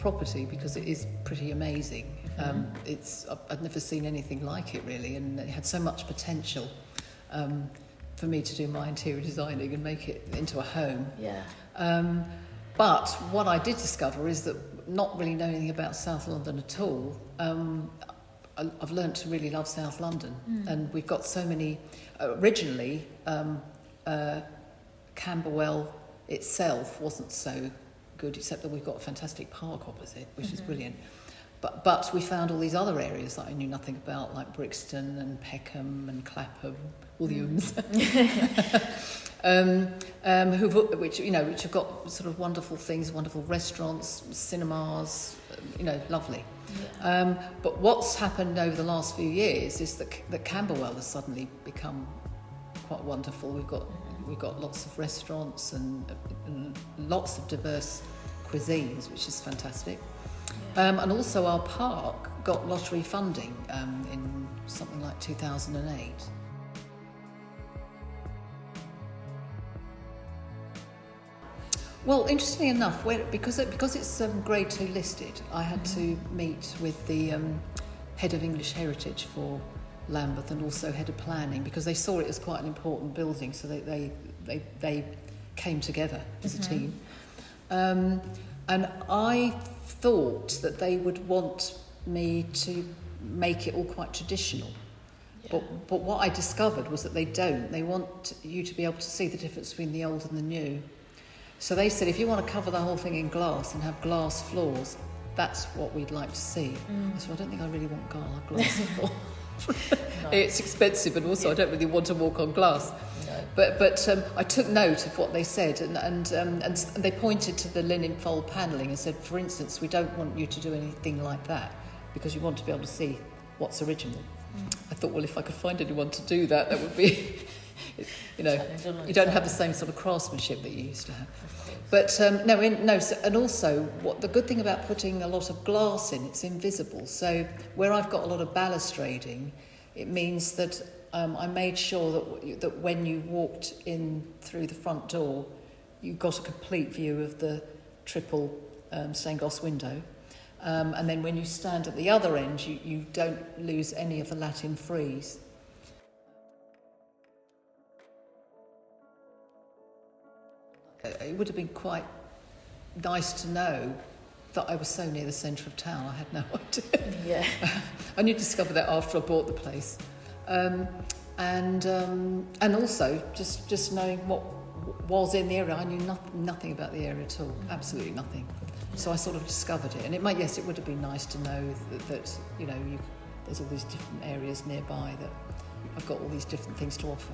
property because it is pretty amazing. I've never seen anything like it really, and it had so much potential for me to do my interior designing and make it into a home. Yeah. But what I did discover is that not really knowing anything about South London at all, I've learned to really love South London. And we've got so many... Originally, Camberwell itself wasn't so good, except that we've got a fantastic park opposite, which is brilliant. But we found all these other areas that I knew nothing about, like Brixton and Peckham and Clapham, Williams, which have got sort of wonderful things, wonderful restaurants, cinemas, lovely. Yeah. But what's happened over the last few years is that Camberwell has suddenly become quite wonderful. We've got lots of restaurants and lots of diverse cuisines, which is fantastic. And also our park got lottery funding in something like 2008. Well, interestingly enough, because it's Grade 2 listed, I had to meet with the head of English Heritage for Lambeth and also head of planning, because they saw it as quite an important building, so they came together as a team. And I thought that they would want me to make it all quite traditional. Yeah. But what I discovered was that they don't. They want you to be able to see the difference between the old and the new. So they said, if you want to cover the whole thing in glass and have glass floors, that's what we'd like to see. So I don't think I really want glass floor. No. It's expensive, and also I don't really want to walk on glass. No. But I took note of what they said, and they pointed to the linen fold panelling and said, for instance, we don't want you to do anything like that because you want to be able to see what's original. I thought, well, if I could find anyone to do that, that would be, you don't have the same sort of craftsmanship that you used to have. But and also what the good thing about putting a lot of glass in, it's invisible. So where I've got a lot of balustrading, it means that I made sure that when you walked in through the front door, you got a complete view of the triple stained glass window. And then when you stand at the other end, you don't lose any of the Latin frieze. It would have been quite nice to know that I was so near the centre of town. I had no idea. Yeah. I only discovered that after I bought the place. And also just knowing what was in the area. I knew nothing about the area at all, absolutely nothing. So I sort of discovered it, and it would have been nice to know that there's all these different areas nearby that I've got all these different things to offer.